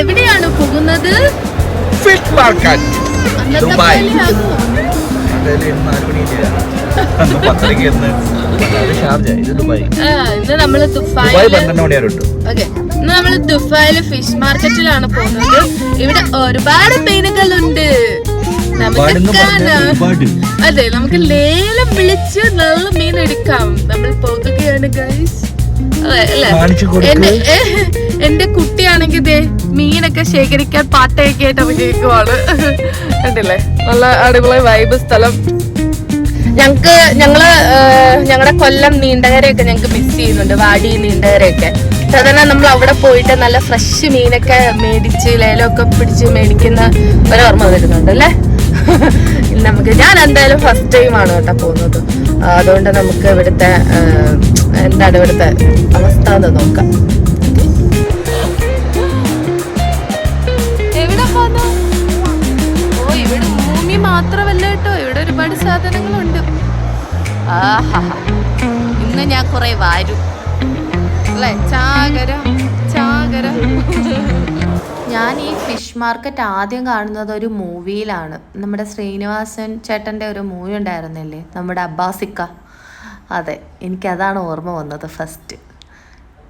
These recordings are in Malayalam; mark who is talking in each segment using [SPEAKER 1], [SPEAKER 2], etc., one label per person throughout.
[SPEAKER 1] എവിടെയാണ് പോകുന്നത്?
[SPEAKER 2] Fish market Dubai.
[SPEAKER 1] ഇന്ന് നമ്മള് ദുബായില് ഫിഷ് മാർക്കറ്റിലാണ് പോകുന്നത്. ഇവിടെ ഒരുപാട് മീനുകളുണ്ട്. അതെ, നമുക്ക് ലേലം വിളിച്ച് നല്ല മീൻ എടുക്കാം. നമ്മൾ പോകുകയാണ് ഗൈസ്. എന്റെ കുട്ടിയാണെങ്കിൽ മീനൊക്കെ ശേഖരിക്കാൻ പാട്ടയൊക്കെ ആയിട്ട് അഭിനയിക്കുവാണ്. കണ്ടില്ലേ, നല്ല അടിപൊളി വൈബ് സ്ഥലം. ഞങ്ങളുടെ കൊല്ലം നീണ്ടകരയൊക്കെ ഞങ്ങക്ക് മിസ് ചെയ്യുന്നുണ്ട്. വാടി നീണ്ടകരയൊക്കെ സാധാരണ നമ്മൾ അവിടെ പോയിട്ട് നല്ല ഫ്രഷ് മീനൊക്കെ മേടിച്ച് ലേലമൊക്കെ പിടിച്ച് മേടിക്കുന്ന ഒരു ഓർമ്മ വരുന്നുണ്ട് അല്ലേ. ഞാൻ എന്തായാലും ഫസ്റ്റ് ടൈം ആണ് കേട്ടോ പോകുന്നത്. അതുകൊണ്ട് നമുക്ക് ഇവിടുത്തെ എന്താണ് ഇവിടുത്തെ അവസ്ഥ എന്ന് നോക്കാം. എവിടെ പോന്നു? ഓ, ഇവിടെ ഭൂമി മാത്രമല്ല കേട്ടോ, ഇവിടെ ഒരുപാട് സാധനങ്ങളുണ്ട്. ആഹാ, ഇന്ന് ഞാൻ കുറെ വാരും അല്ലേ. ചാകര ചാകര. ഞാൻ ഈ ഫിഷ് മാർക്കറ്റ് ആദ്യം കാണുന്നത് ഒരു മൂവിയിലാണ്. നമ്മുടെ ശ്രീനിവാസൻ ചേട്ടൻ്റെ ഒരു മൂവി ഉണ്ടായിരുന്നില്ലേ, നമ്മുടെ അബ്ബാസിക്ക. അതെ, എനിക്കതാണ് ഓർമ്മ വന്നത് ഫസ്റ്റ്.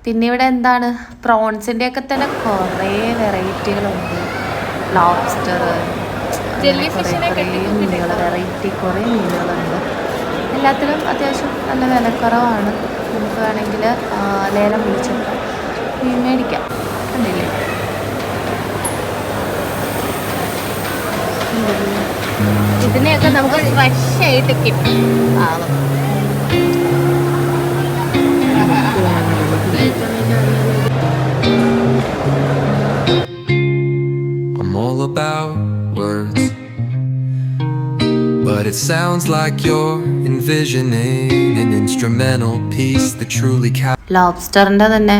[SPEAKER 1] പിന്നെ ഇവിടെ എന്താണ്, പ്രോൺസിൻ്റെയൊക്കെ തന്നെ കുറേ വെറൈറ്റികളുണ്ട്. ലോബ്സ്റ്റർ, മീനുകൾ, വെറൈറ്റി കുറേ മീനുകളുണ്ട്. എല്ലാത്തിലും അത്യാവശ്യം നല്ല വിലക്കുറവാണ്. നമുക്ക് വേണമെങ്കിൽ ലേലം വിളിച്ചൊക്കെ മീൻ മേടിക്കാം. കണ്ടില്ലേ, ഇതിനെയൊക്കെ നമുക്ക് ഫ്രഷ് ആയിട്ട് കിട്ടും.
[SPEAKER 3] I'm all about words, but it sounds like you're envisioning an instrumental piece that truly
[SPEAKER 1] ലോബ്സ്റ്ററിന്റെ തന്നെ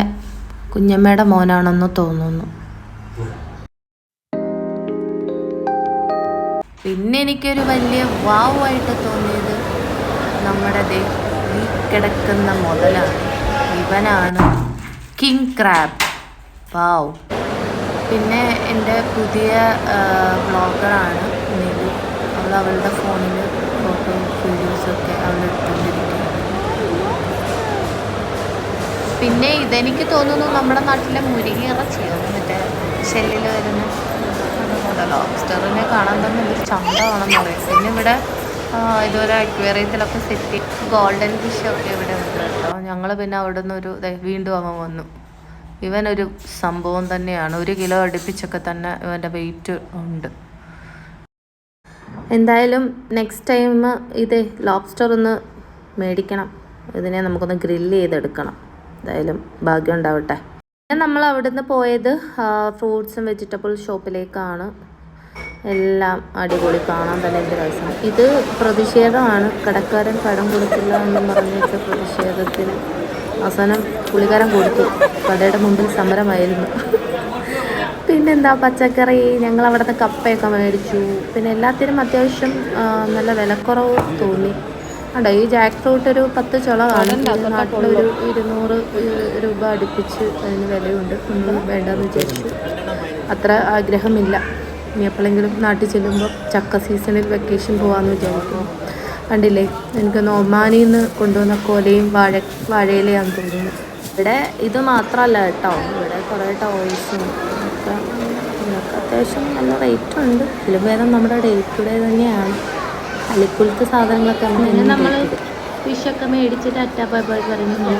[SPEAKER 1] കുഞ്ഞമ്മയുടെ മോനാണെന്ന് തോന്നുന്നു. പിന്നെ എനിക്കൊരു വലിയ വാവായിട്ട് തോന്നിയത് നമ്മുടെ ഈ കിടക്കുന്ന മുതലാണ്. ഇവനാണ് കിങ് ക്രാബ്. വാവ്. പിന്നെ എൻ്റെ പുതിയ ബ്ലോഗറാണ് നിലു. അവളുടെ ഫോണിൽ ഫോട്ടോ വീഡിയോസൊക്കെ അവൾ എടുത്തുകൊണ്ടിരിക്കുകയാണ്. പിന്നെ ഇതെനിക്ക് തോന്നുന്നു നമ്മുടെ നാട്ടിലെ മുരിങ്ങയിറച്ചിയോ മറ്റേ ഷെല്ലിൽ വരുന്ന ലോബ്സ്റ്ററിനെ കാണാൻ തന്നെ ഒരു ചന്തമാണെന്ന് പറയും. പിന്നെ ഇവിടെ ഇതുപോലെ അക്വേറിയത്തിലൊക്കെ സെറ്റ് ഗോൾഡൻ ഫിഷൊക്കെ ഇവിടെ ഉണ്ട് കേട്ടോ. ഞങ്ങൾ പിന്നെ അവിടെ നിന്ന് വീണ്ടും അവൻ വന്നു. ഇവനൊരു സംഭവം തന്നെയാണ്. 1 കിലോ അടുപ്പിച്ചൊക്കെ തന്നെ ഇവൻ്റെ വെയിറ്റ് ഉണ്ട്. എന്തായാലും നെക്സ്റ്റ് ടൈം ലോബ്സ്റ്റർ ഒന്ന് മേടിക്കണം. ഇതിനെ നമുക്കൊന്ന് ഗ്രില്ല് ചെയ്തെടുക്കണം. എന്തായാലും ഭാഗ്യം ഉണ്ടാവട്ടെ. നമ്മൾ അവിടുന്ന് പോയത് ഫ്രൂട്ട്സും വെജിറ്റബിൾ ഷോപ്പിലേക്കാണ്. എല്ലാം അടിപൊളി, കാണാൻ തന്നെ എന്ത് രസം. ഇത് പ്രതിഷേധമാണ്. കടക്കാരൻ കടം കൊടുക്കില്ല എന്നും പറഞ്ഞിട്ട് പ്രതിഷേധത്തിന് അവസാനം പുള്ളിക്കാരൻ കൊടുത്തു. കടയുടെ മുമ്പിൽ സമരമായിരുന്നു. പിന്നെന്താ, പച്ചക്കറി ഞങ്ങൾ അവിടുന്ന് കപ്പയൊക്കെ മേടിച്ചു. പിന്നെ എല്ലാത്തിനും അത്യാവശ്യം നല്ല വിലക്കുറവ് തോന്നി. അതെ, ഈ ജാക്ക് ഫ്രൂട്ട് ഒരു 10 ചുള കാണും. നാട്ടിലൊരു 200 രൂപ അടുപ്പിച്ച് അതിന് വിലയുണ്ട്. ഒന്നും വേണ്ടെന്ന് വിചാരിച്ചു. അത്ര ആഗ്രഹമില്ല. ഇനി എപ്പോഴെങ്കിലും നാട്ടിൽ ചെല്ലുമ്പോൾ ചക്ക സീസണിൽ വെക്കേഷൻ പോകാമെന്ന് വിചാരിക്കുന്നു. കണ്ടില്ലേ, എനിക്ക് ഒമാനിൽ നിന്ന് കൊണ്ടുവന്ന കോലയും വാഴയിലയാണെന്ന് തോന്നുന്നു. ഇവിടെ ഇത് മാത്രമല്ല കേട്ടോ, ഇവിടെ കുറേ ടോയ്സും ഒക്കെ അത്യാവശ്യം നല്ല റേറ്റ് ഉണ്ട്. ഇതിലും ഭേദം നമ്മുടെ ഡേറ്റുടെ തന്നെയാണ്. അലിക്കുലത്തെ സാധനങ്ങളൊക്കെ നമ്മൾ ഫിഷൊക്കെ മേടിച്ചിട്ട് അറ്റാപ്പായി പറയുന്നു.